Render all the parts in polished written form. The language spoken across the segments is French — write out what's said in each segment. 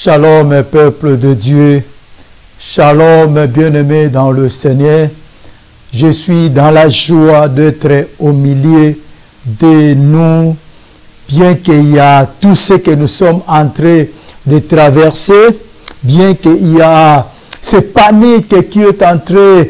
Shalom, peuple de Dieu. Shalom, bien-aimés dans le Seigneur. Je suis dans la joie d'être au milieu de nous, bien qu'il y a tout ce que nous sommes en train de traverser, bien qu'il y a cette panique qui est en train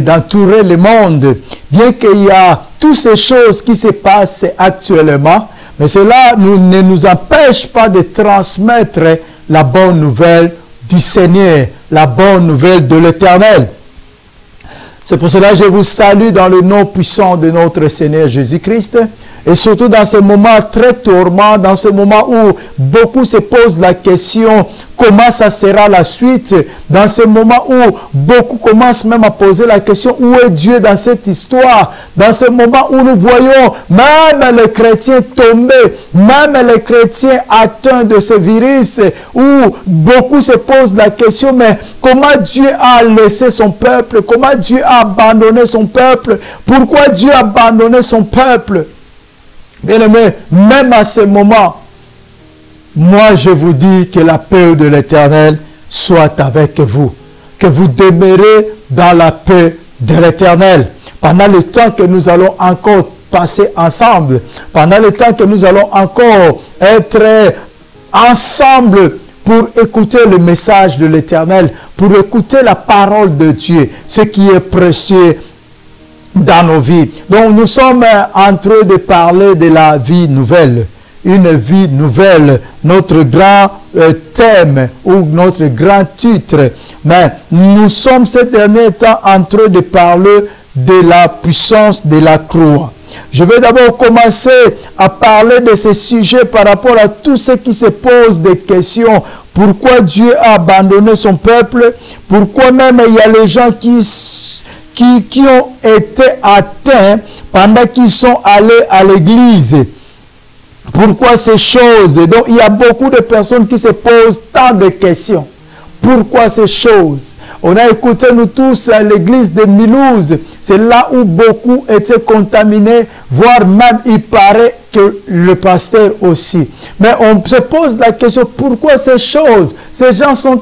d'entourer le monde, bien qu'il y a toutes ces choses qui se passent actuellement, mais cela ne nous empêche pas de transmettre la bonne nouvelle du Seigneur, la bonne nouvelle de l'Éternel. C'est pour cela que je vous salue dans le nom puissant de notre Seigneur Jésus-Christ. Et surtout dans ce moment très tourment, dans ce moment où beaucoup se posent la question comment ça sera la suite, dans ce moment où beaucoup commencent même à poser la question où est Dieu dans cette histoire, dans ce moment où nous voyons même les chrétiens tomber, même les chrétiens atteints de ce virus, où beaucoup se posent la question, mais comment Dieu a laissé son peuple, comment Dieu a abandonné son peuple, pourquoi Dieu a abandonné son peuple? Bien-aimés, même à ce moment, moi je vous dis que la paix de l'Éternel soit avec vous. Que vous demeurez dans la paix de l'Éternel. Pendant le temps que nous allons encore passer ensemble, pendant le temps que nous allons encore être ensemble pour écouter le message de l'Éternel, pour écouter la parole de Dieu, ce qui est précieux dans nos vies. Donc nous sommes en train de parler de la vie nouvelle. Une vie nouvelle, notre grand thème ou notre grand titre. Mais nous sommes ces derniers temps en train de parler de la puissance de la croix. Je vais d'abord commencer à parler de ce sujet par rapport à tous ceux qui se posent des questions. Pourquoi Dieu a abandonné son peuple? Pourquoi même il y a les gens qui ont été atteints pendant qu'ils sont allés à l'église? Pourquoi ces choses? Donc il y a beaucoup de personnes qui se posent tant de questions. Pourquoi ces choses? On a écouté nous tous à l'église de Mulhouse. C'est là où beaucoup étaient contaminés, voire même il paraît que le pasteur aussi. Mais on se pose la question, pourquoi ces choses? Ces gens sont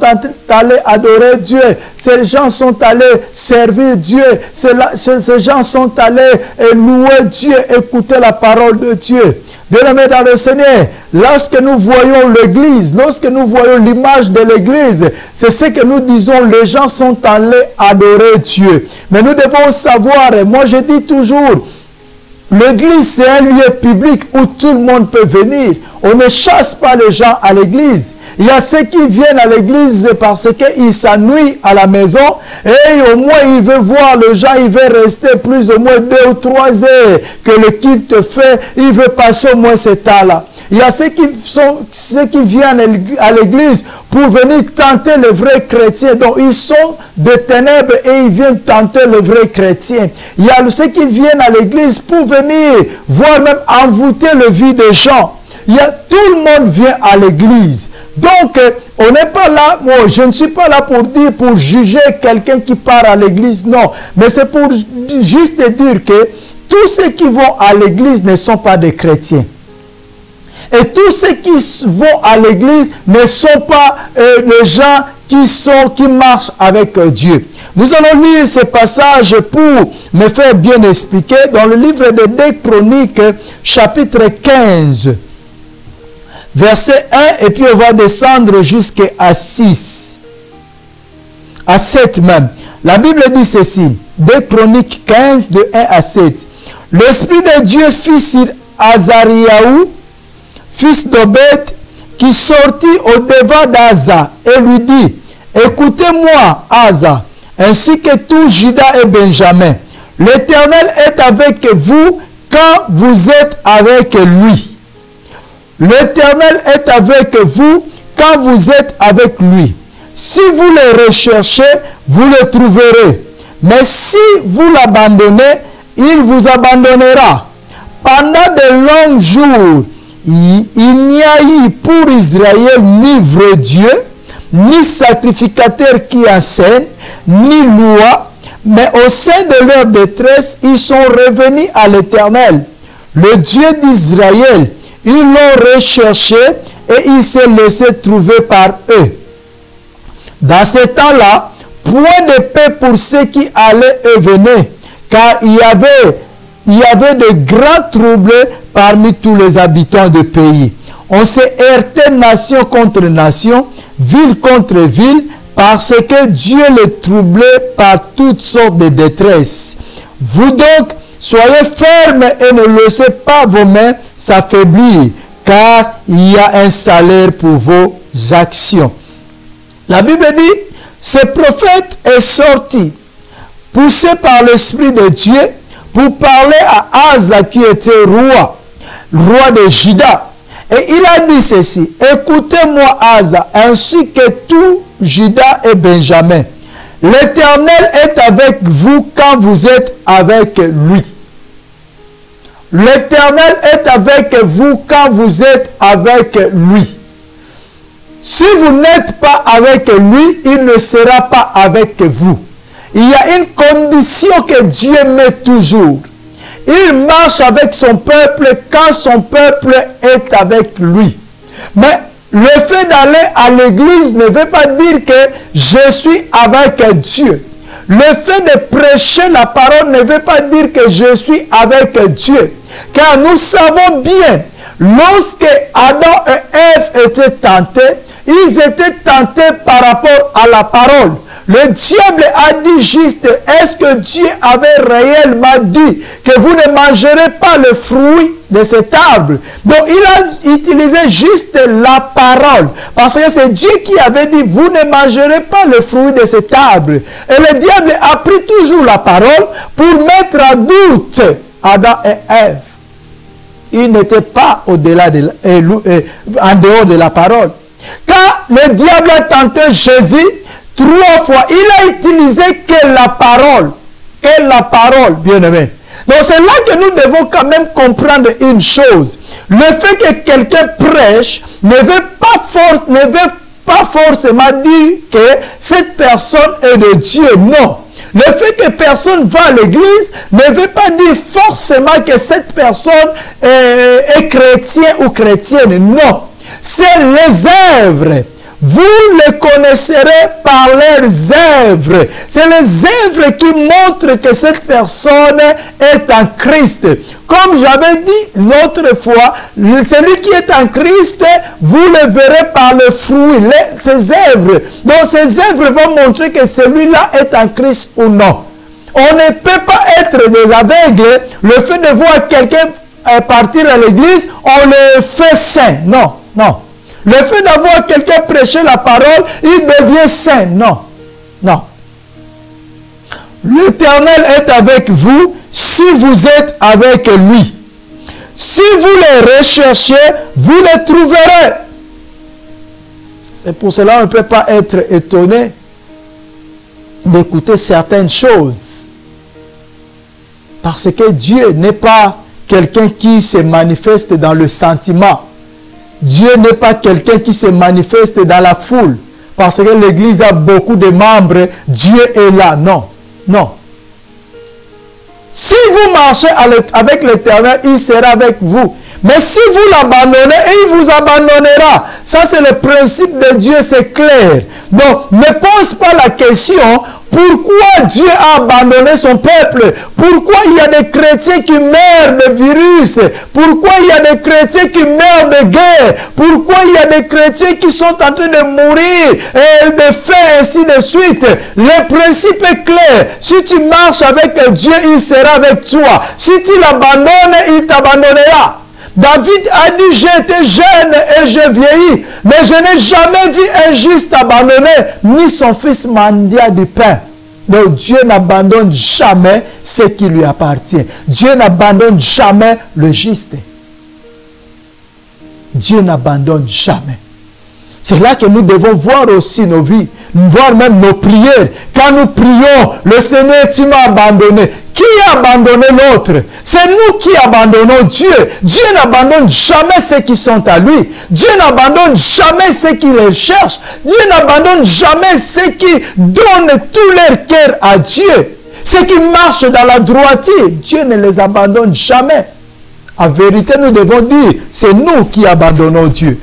allés adorer Dieu. Ces gens sont allés servir Dieu. Ces gens sont allés louer Dieu, écouter la parole de Dieu. Bien-aimés dans le Seigneur, lorsque nous voyons l'église, lorsque nous voyons l'image de l'église, c'est ce que nous disons, les gens sont allés adorer Dieu. Mais nous devons savoir, et moi je dis toujours, l'église c'est un lieu public où tout le monde peut venir. On ne chasse pas les gens à l'église. Il y a ceux qui viennent à l'église parce qu'ils s'ennuient à la maison et au moins ils veulent voir le gens, ils veulent rester plus ou moins 2 ou 3 heures que le culte fait, ils veulent passer au moins ce temps-là. Il y a ceux qui viennent à l'église pour venir tenter les vrais chrétiens. Donc ils sont de ténèbres et ils viennent tenter les vrais chrétiens. Il y a ceux qui viennent à l'église pour venir voir même envoûter le vie des gens. Tout le monde vient à l'église. Donc, on n'est pas là, moi, je ne suis pas là pour juger quelqu'un qui part à l'église, non. Mais c'est pour juste dire que tous ceux qui vont à l'église ne sont pas des chrétiens. Et tous ceux qui vont à l'église ne sont pas les gens qui marchent avec Dieu. Nous allons lire ce passage pour me faire bien expliquer dans le livre de 2 Chroniques, chapitre 15. Verset 1, et puis on va descendre jusqu'à 6. À 7 même. La Bible dit ceci. 2 Chroniques 15, de 1 à 7. L'Esprit de Dieu fit sur Azariahu, fils d'Obed, qui sortit au-devant d'Asa, et lui dit, écoutez-moi, Asa, ainsi que tout Juda et Benjamin. L'Éternel est avec vous quand vous êtes avec lui. L'Éternel est avec vous quand vous êtes avec lui. Si vous le recherchez, vous le trouverez. Mais si vous l'abandonnez, il vous abandonnera. Pendant de longs jours, il n'y a eu pour Israël ni vrai Dieu, ni sacrificateur qui enseigne, ni loi, mais au sein de leur détresse, ils sont revenus à l'Éternel, le Dieu d'Israël. Ils l'ont recherché et il s'est laissé trouver par eux. Dans ce temps-là, point de paix pour ceux qui allaient et venaient, car il y avait de grands troubles parmi tous les habitants du pays. On s'est heurté nation contre nation, ville contre ville, parce que Dieu les troublait par toutes sortes de détresses. Vous donc, soyez fermes et ne laissez pas vos mains s'affaiblir, car il y a un salaire pour vos actions. La Bible dit, ce prophète est sorti, poussé par l'Esprit de Dieu, pour parler à Asa qui était roi de Juda. Et il a dit ceci, écoutez-moi Asa, ainsi que tout Juda et Benjamin. L'Éternel est avec vous quand vous êtes avec lui. L'Éternel est avec vous quand vous êtes avec lui. Si vous n'êtes pas avec lui, il ne sera pas avec vous. Il y a une condition que Dieu met toujours. Il marche avec son peuple quand son peuple est avec lui. Mais le fait d'aller à l'église ne veut pas dire que je suis avec Dieu. Le fait de prêcher la parole ne veut pas dire que je suis avec Dieu. Car nous savons bien, lorsque Adam et Ève étaient tentés, ils étaient tentés par rapport à la parole. Le diable a dit juste, est-ce que Dieu avait réellement dit que vous ne mangerez pas le fruit de cet arbre? Donc il a utilisé juste la parole. Parce que c'est Dieu qui avait dit, vous ne mangerez pas le fruit de cet arbre. Et le diable a pris toujours la parole pour mettre en doute Adam et Ève. Il n'était pas au-delà en dehors de la parole. Quand le diable a tenté Jésus, 3 fois, il a utilisé que la parole. Que la parole, bien-aimé. Donc c'est là que nous devons quand même comprendre une chose. Le fait que quelqu'un prêche ne veut pas forcément dire que cette personne est de Dieu. Non. Le fait que personne va à l'église ne veut pas dire forcément que cette personne est chrétien ou chrétienne. Non. C'est les œuvres. Vous les connaisserez par leurs œuvres. C'est les œuvres qui montrent que cette personne est en Christ. Comme j'avais dit l'autre fois, celui qui est en Christ, vous le verrez par le fruit, ses œuvres. Donc ces œuvres vont montrer que celui-là est en Christ ou non. On ne peut pas être des aveugles. Le fait de voir quelqu'un partir à l'église, on le fait saint. Non, non. Le fait d'avoir quelqu'un prêcher la parole, il devient saint. Non, non. L'Éternel est avec vous si vous êtes avec lui. Si vous les recherchez, vous les trouverez. C'est pour cela qu'on ne peut pas être étonné d'écouter certaines choses. Parce que Dieu n'est pas quelqu'un qui se manifeste dans le sentiment. Dieu n'est pas quelqu'un qui se manifeste dans la foule. Parce que l'église a beaucoup de membres. Dieu est là. Non. Non. Si vous marchez avec l'Éternel, il sera avec vous. Mais si vous l'abandonnez, il vous abandonnera. Ça, c'est le principe de Dieu, c'est clair. Donc, ne pose pas la question, pourquoi Dieu a abandonné son peuple? Pourquoi il y a des chrétiens qui meurent de virus? Pourquoi il y a des chrétiens qui meurent de guerre? Pourquoi il y a des chrétiens qui sont en train de mourir et de faim, ainsi de suite? Le principe est clair. Si tu marches avec Dieu, il sera avec toi. Si tu l'abandonnes, il t'abandonnera. David a dit, j'étais jeune et je vieillis, mais je n'ai jamais vu un juste abandonné, ni son fils mendiant du pain. Donc Dieu n'abandonne jamais ce qui lui appartient. Dieu n'abandonne jamais le juste. Dieu n'abandonne jamais. C'est là que nous devons voir aussi nos vies, voir même nos prières. Quand nous prions, le Seigneur, tu m'as abandonné. Qui a abandonné l'autre? C'est nous qui abandonnons Dieu. Dieu n'abandonne jamais ceux qui sont à lui. Dieu n'abandonne jamais ceux qui le cherchent. Dieu n'abandonne jamais ceux qui donnent tout leur cœur à Dieu. Ceux qui marchent dans la droiture, Dieu ne les abandonne jamais. En vérité, nous devons dire, c'est nous qui abandonnons Dieu.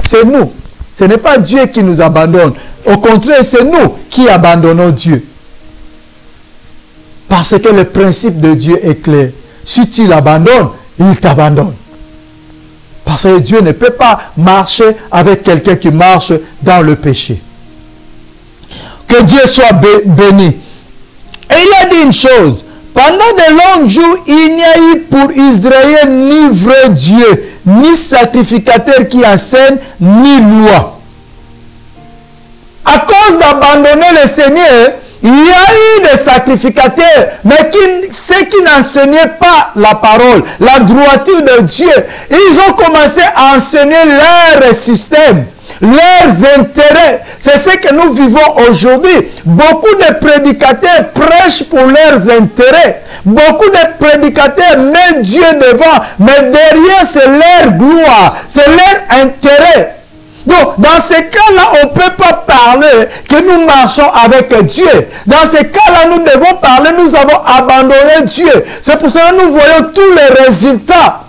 C'est nous. Ce n'est pas Dieu qui nous abandonne. Au contraire, c'est nous qui abandonnons Dieu. Parce que le principe de Dieu est clair. Si tu l'abandonnes, il t'abandonne. Parce que Dieu ne peut pas marcher avec quelqu'un qui marche dans le péché. Que Dieu soit béni. Et il a dit une chose. Pendant de longs jours, il n'y a eu pour Israël ni vrai Dieu, ni sacrificateur qui enseigne, ni loi. À cause d'abandonner le Seigneur, il y a eu des sacrificateurs, mais ceux qui n'enseignaient pas la parole, la droiture de Dieu, ils ont commencé à enseigner leur système, leurs intérêts. C'est ce que nous vivons aujourd'hui. Beaucoup de prédicateurs prêchent pour leurs intérêts. Beaucoup de prédicateurs mettent Dieu devant, mais derrière c'est leur gloire, c'est leur intérêt. Donc, dans ces cas-là, on ne peut pas parler que nous marchons avec Dieu. Dans ces cas-là, nous devons parler, nous avons abandonné Dieu. C'est pour cela que nous voyons tous les résultats.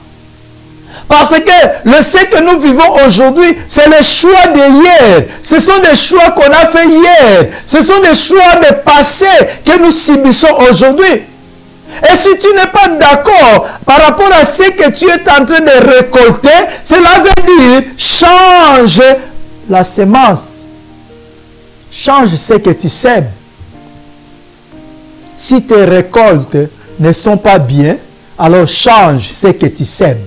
Parce que ce que nous vivons aujourd'hui, c'est les choix d'hier. Ce sont des choix qu'on a fait hier. Ce sont des choix de passé que nous subissons aujourd'hui. Et si tu n'es pas d'accord par rapport à ce que tu es en train de récolter, cela veut dire change la semence. Change ce que tu sèmes. Si tes récoltes ne sont pas bien, alors change ce que tu sèmes.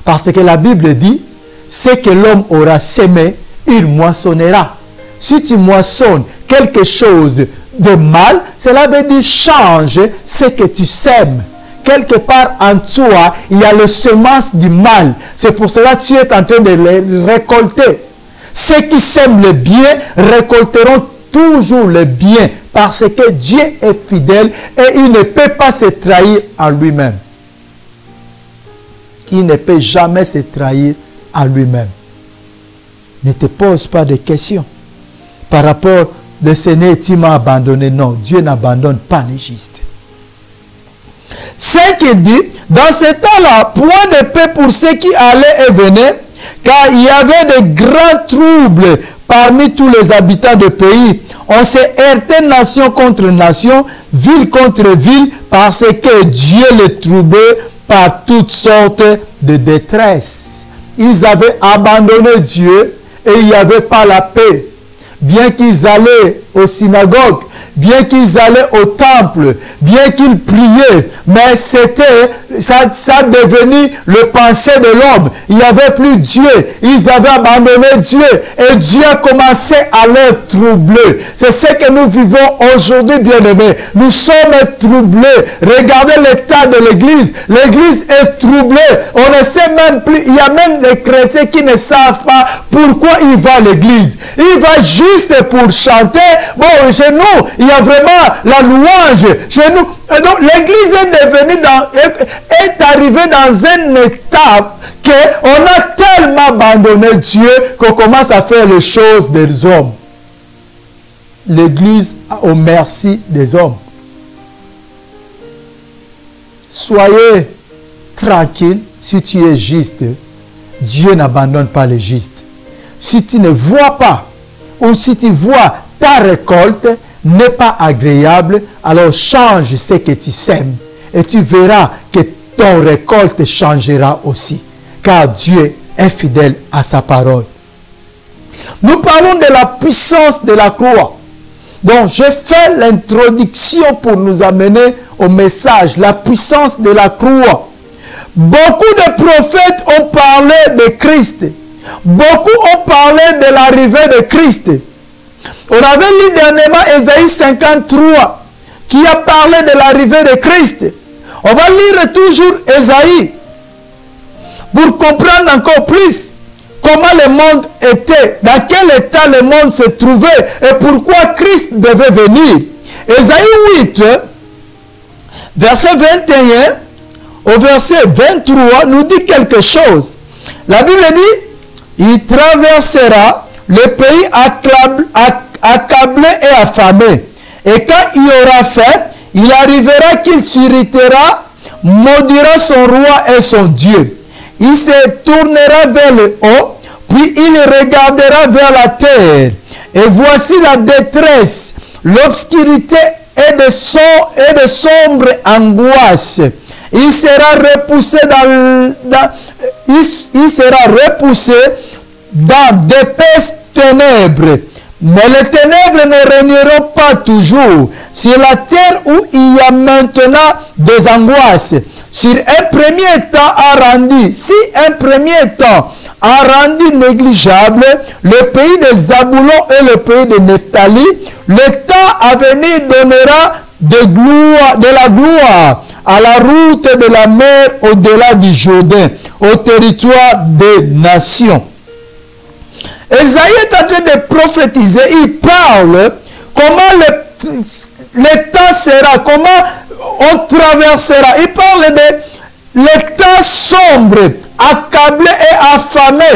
Parce que la Bible dit, ce que l'homme aura semé, il moissonnera. Si tu moissonnes quelque chose de mal, cela veut dire change ce que tu sèmes. Quelque part en toi, il y a le semence du mal. C'est pour cela que tu es en train de les récolter. Ceux qui sèment le bien récolteront toujours le bien parce que Dieu est fidèle et il ne peut pas se trahir en lui-même. Il ne peut jamais se trahir à lui-même. Ne te pose pas de questions par rapport le Seigneur, tu m'as abandonné. Non, Dieu n'abandonne pas les justes. C'est qu'il dit, dans ce temps-là, point de paix pour ceux qui allaient et venaient, car il y avait de grands troubles parmi tous les habitants du pays. On s'est heurté nation contre nation, ville contre ville, parce que Dieu les troublait par toutes sortes de détresse. Ils avaient abandonné Dieu et il n'y avait pas la paix. Bien qu'ils allaient aux synagogues, bien qu'ils allaient au temple, bien qu'ils priaient, mais c'était, ça devenu le pensée de l'homme. Il n'y avait plus Dieu. Ils avaient abandonné Dieu et Dieu a commencé à les troubler. C'est ce que nous vivons aujourd'hui, bien-aimés. Nous sommes troublés. Regardez l'état de l'église. L'église est troublée. On ne sait même plus. Il y a même des chrétiens qui ne savent pas pourquoi ils vont à l'église. Ils vont juste pour chanter. Bon, chez nous, il y a vraiment la louange. Chez nous, donc l'église est arrivée dans une étape qu'on a tellement abandonné Dieu qu'on commence à faire les choses des hommes. L'église au merci des hommes. Soyez tranquille si tu es juste. Dieu n'abandonne pas les justes. Si tu ne vois pas ou si tu vois ta récolte n'est pas agréable, alors change ce que tu sèmes et tu verras que ton récolte changera aussi, car Dieu est fidèle à sa parole. Nous parlons de la puissance de la croix. Donc, je fais l'introduction pour nous amener au message, la puissance de la croix. Beaucoup de prophètes ont parlé de Christ. Beaucoup ont parlé de l'arrivée de Christ. On avait lu dernièrement Ésaïe 53 qui a parlé de l'arrivée de Christ. On va lire toujours Ésaïe pour comprendre encore plus comment le monde était, dans quel état le monde se trouvait et pourquoi Christ devait venir. Ésaïe 8, verset 21 au verset 23 nous dit quelque chose. La Bible dit, il traversera le pays accablé et affamé. Et quand il aura fait, il arrivera qu'il s'irritera, maudira son roi et son Dieu. Il se tournera vers le haut Puis il regardera vers la terre, et voici la détresse, l'obscurité et de sombre angoisse. Il sera repoussé dans d'épaisses ténèbres. Mais les ténèbres ne régneront pas toujours sur la terre où il y a maintenant des angoisses. Si un premier temps a rendu négligeable le pays de Zabulon et le pays de Nephtali, le temps à venir donnera de la gloire à la route de la mer au-delà du Jourdain, au territoire des nations. Esaïe est en train de prophétiser, il parle comment le temps sera, comment on traversera. Il parle de l'état sombre, accablé et affamé.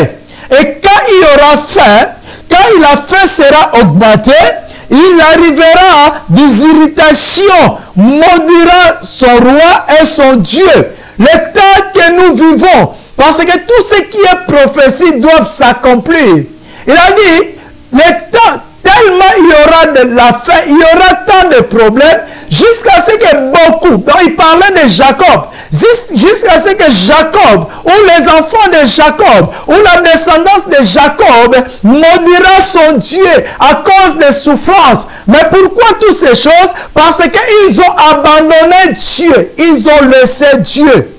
Et quand il y aura faim, quand la faim sera augmentée, il arrivera des irritations, maudira son roi et son Dieu. Le temps que nous vivons, parce que tout ce qui est prophétie doit s'accomplir. Il a dit, le temps, tellement il y aura de la faim, il y aura tant de problèmes, jusqu'à ce que beaucoup, donc il parlait de Jacob, jusqu'à ce que Jacob, ou les enfants de Jacob, ou la descendance de Jacob, maudira son Dieu à cause des souffrances. Mais pourquoi toutes ces choses? Parce qu'ils ont abandonné Dieu, ils ont laissé Dieu.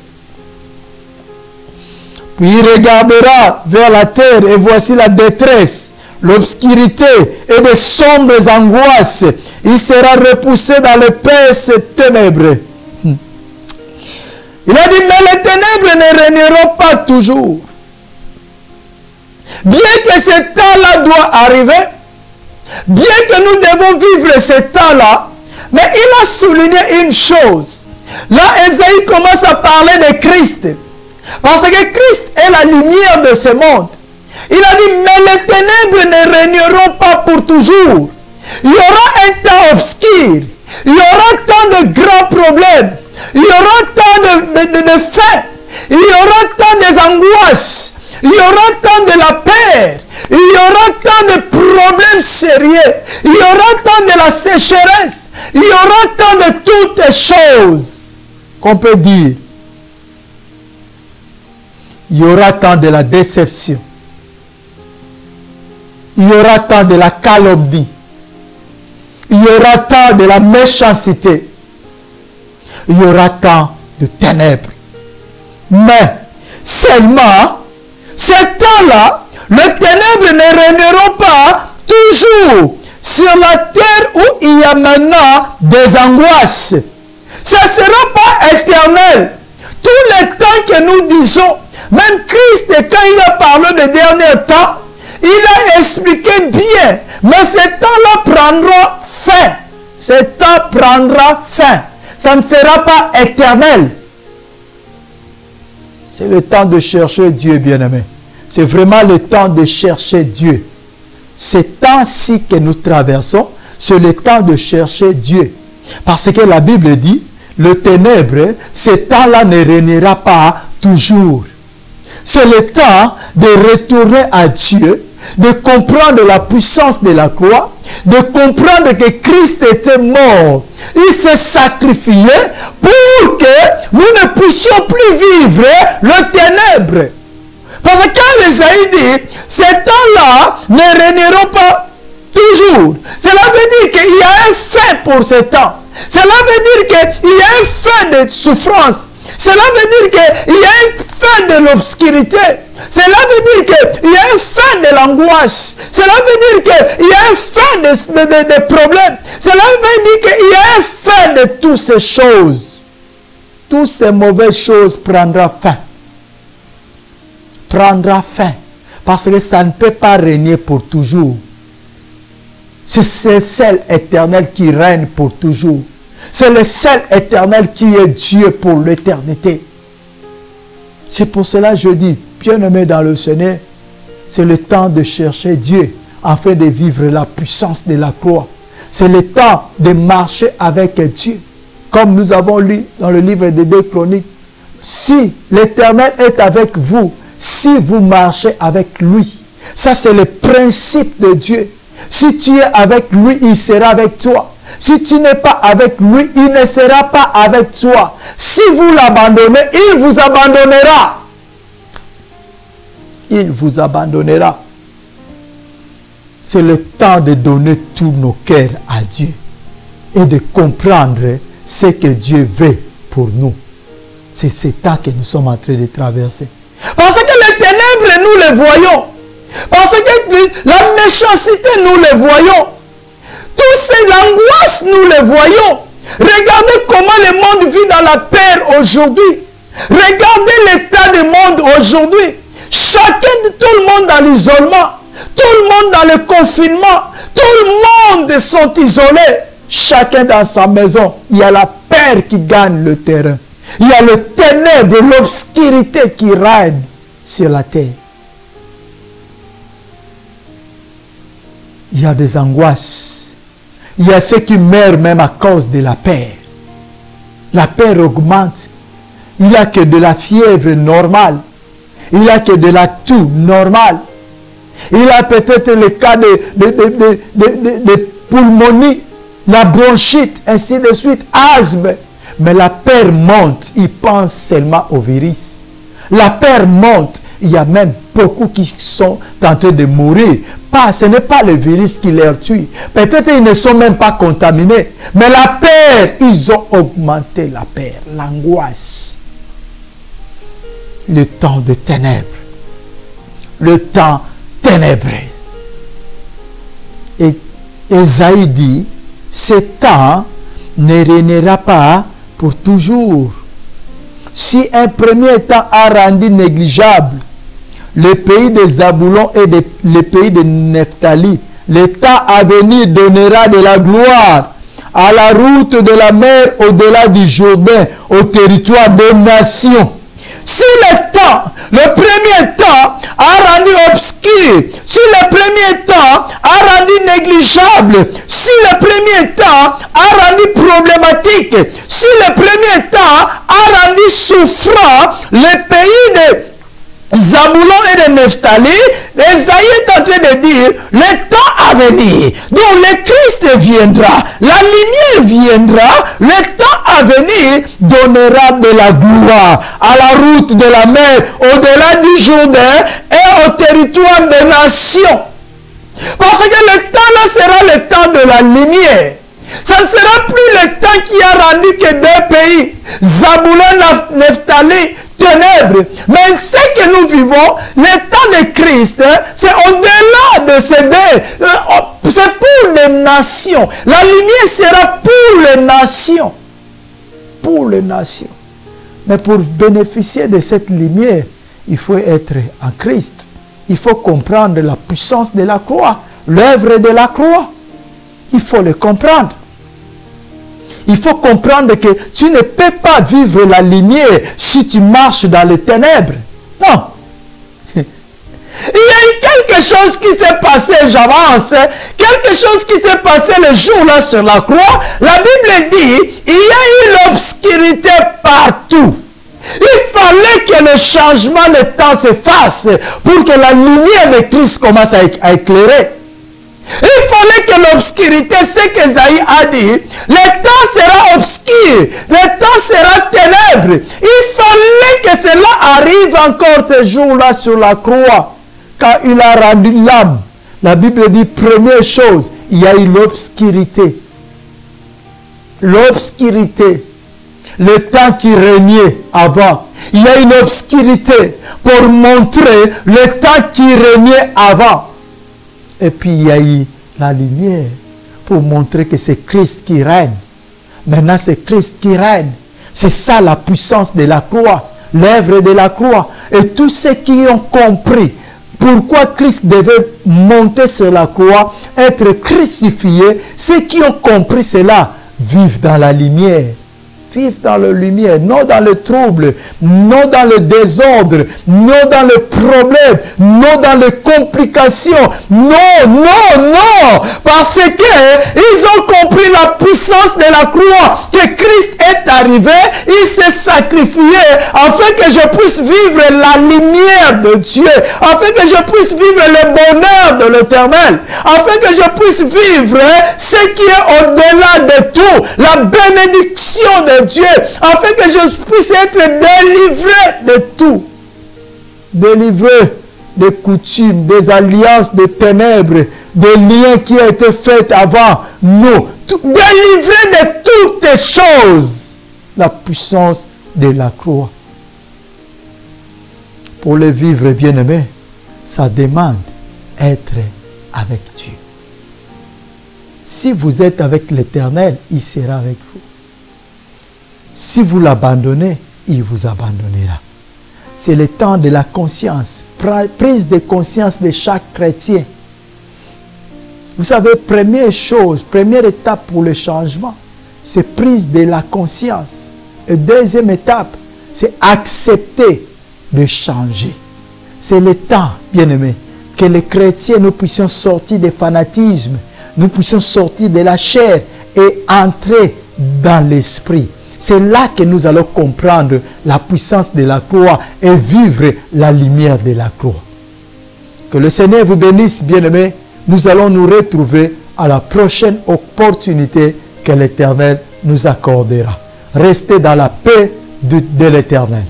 Puis il regardera vers la terre et voici la détresse, l'obscurité et de sombres angoisses. Il sera repoussé dans l'épaisse ténèbres. Il a dit, mais les ténèbres ne régneront pas toujours. Bien que ce temps-là doit arriver, bien que nous devons vivre ce temps-là, mais il a souligné une chose. Là, Esaïe commence à parler de Christ. Parce que Christ est la lumière de ce monde. Il a dit, mais les ténèbres ne régneront pas pour toujours. Il y aura un temps obscur. Il y aura tant de grands problèmes. Il y aura tant de faim. Il y aura tant des angoisses. Il y aura tant de la peur. Il y aura tant de problèmes sérieux. Il y aura tant de la sécheresse. Il y aura tant de toutes les choses qu'on peut dire. Il y aura tant de la déception. Il y aura tant de la calomnie. Il y aura tant de la méchanceté. Il y aura tant de ténèbres. Mais seulement, ce temps-là, les ténèbres ne régneront pas toujours sur la terre où il y a maintenant des angoisses. Ça ne sera pas éternel. Tout le temps que nous disons, même Christ, quand il a parlé des derniers temps, il a expliqué bien, mais ce temps-là prendra fin. Ce temps prendra fin. Ça ne sera pas éternel. C'est le temps de chercher Dieu, bien-aimé. C'est vraiment le temps de chercher Dieu. Ce temps-ci que nous traversons, c'est le temps de chercher Dieu. Parce que la Bible dit, le ténèbre, ce temps-là ne régnera pas toujours. C'est le temps de retourner à Dieu, de comprendre la puissance de la croix, de comprendre que Christ était mort. Il s'est sacrifié pour que nous ne puissions plus vivre le ténèbre. Parce que quand Esaïe dit, ces temps-là ne régneront pas toujours. Cela veut dire qu'il y a un fin pour ce temps. Cela veut dire qu'il y a un fin de souffrance. Cela veut dire qu'il y a une fin de l'obscurité. Cela veut dire qu'il y a une fin de l'angoisse. Cela veut dire qu'il y a une fin de problèmes. Cela veut dire qu'il y a une fin de toutes ces choses. Toutes ces mauvaises choses prendront fin. Prendra fin. Parce que ça ne peut pas régner pour toujours. C'est le seul éternel qui règne pour toujours. C'est le seul éternel qui est Dieu pour l'éternité. C'est pour cela que je dis, bien-aimé dans le Seigneur, c'est le temps de chercher Dieu afin de vivre la puissance de la croix. C'est le temps de marcher avec Dieu. Comme nous avons lu dans le livre des 2 Chroniques, si l'Éternel est avec vous, si vous marchez avec lui, Ça, c'est le principe de Dieu. Si tu es avec lui, il sera avec toi. Si tu n'es pas avec lui, il ne sera pas avec toi. Si vous l'abandonnez, il vous abandonnera. Il vous abandonnera. C'est le temps de donner tous nos cœurs à Dieu et de comprendre ce que Dieu veut pour nous. C'est ce temps que nous sommes en train de traverser. Parce que les ténèbres, nous les voyons. Parce que la méchanceté, nous les voyons. Tout c'est l'angoisse, nous les voyons. Regardez comment le monde vit dans la peur aujourd'hui. Regardez l'état du monde aujourd'hui. Tout le monde dans l'isolement. Tout le monde dans le confinement. Tout le monde sont isolés. Chacun dans sa maison. Il y a la peur qui gagne le terrain. Il y a le ténèbre, l'obscurité qui règne sur la terre. Il y a des angoisses. Il y a ceux qui meurent même à cause de la peur. La peur augmente. Il n'y a que de la fièvre normale. Il n'y a que de la toux normale. Il y a peut-être le cas de pulmonie, la bronchite, ainsi de suite, asthme. Mais la peur monte. Ils pensent seulement au virus. La peur monte. Il y a même beaucoup qui sont en train de mourir. Ce n'est pas le virus qui les tue. Peut-être ils ne sont même pas contaminés. Mais la peur, ils ont augmenté la peur, l'angoisse. Le temps de ténèbres. Le temps ténébreux. Et Ésaïe dit, ce temps ne régnera pas pour toujours. Si un premier temps a rendu négligeable le pays de Zaboulon et le pays de Nephtali, le temps à venir donnera de la gloire à la route de la mer au-delà du Jourdain, au territoire des nations. Si le premier temps a rendu obscur, si le premier temps a rendu négligeable, si le premier temps a rendu problématique, si le premier temps a rendu souffrant le pays de Zaboulon et de Nephtali, Esaïe est en train de dire le temps à venir, donc le Christ viendra, la lumière viendra, le temps à venir donnera de la gloire à la route de la mer, au-delà du Jourdain et au territoire des nations. Parce que le temps là sera le temps de la lumière. Ça ne sera plus le temps qui a rendu que deux pays, Zaboulon, Nephtali, ténèbres. Mais ce que nous vivons, le temps de Christ, c'est au-delà de ces deux. C'est pour les nations. La lumière sera pour les nations. Pour les nations. Mais pour bénéficier de cette lumière, il faut être en Christ. Il faut comprendre la puissance de la croix, l'œuvre de la croix. Il faut le comprendre. Il faut comprendre que tu ne peux pas vivre la lumière si tu marches dans les ténèbres. Non. Il y a eu quelque chose qui s'est passé, j'avance, quelque chose qui s'est passé le jour-là sur la croix. La Bible dit, il y a eu l'obscurité partout. Il fallait que le changement, le temps s'efface pour que la lumière de Christ commence à éclairer. Il fallait que l'obscurité, ce qu'Esaïe a dit, le temps sera obscur, le temps sera ténèbre. Il fallait que cela arrive encore ce jour-là sur la croix, quand il a rendu l'âme. La Bible dit, première chose, il y a eu l'obscurité. L'obscurité, le temps qui régnait avant. Il y a une obscurité pour montrer le temps qui régnait avant. Et puis il y a eu la lumière pour montrer que c'est Christ qui règne. Maintenant c'est Christ qui règne. C'est ça la puissance de la croix, l'œuvre de la croix. Et tous ceux qui ont compris pourquoi Christ devait monter sur la croix, être crucifié, ceux qui ont compris cela vivent dans la lumière. vivre dans la lumière, non dans le trouble, non dans le désordre, non dans le problème, non dans les complications. Non, non, non. Parce qu'ils ont compris la puissance de la croix, que Christ est arrivé, il s'est sacrifié afin que je puisse vivre la lumière de Dieu, afin que je puisse vivre le bonheur de l'Éternel, afin que je puisse vivre ce qui est au-delà de tout, la bénédiction de Dieu, afin que je puisse être délivré de tout. Délivré des coutumes, des alliances, des ténèbres, des liens qui ont été faits avant nous. Délivré de toutes les choses. La puissance de la croix. Pour le vivre, bien-aimé, ça demande être avec Dieu. Si vous êtes avec l'Éternel, il sera avec vous. Si vous l'abandonnez, il vous abandonnera. C'est le temps de la conscience, prise de conscience de chaque chrétien. Vous savez, première chose, première étape pour le changement, c'est prise de la conscience. Et deuxième étape, c'est accepter de changer. C'est le temps, bien-aimé, que les chrétiens, nous puissions sortir des fanatismes, nous puissions sortir de la chair et entrer dans l'esprit. C'est là que nous allons comprendre la puissance de la croix et vivre la lumière de la croix. Que le Seigneur vous bénisse, bien-aimés. Nous allons nous retrouver à la prochaine opportunité que l'Éternel nous accordera. Restez dans la paix de l'Éternel.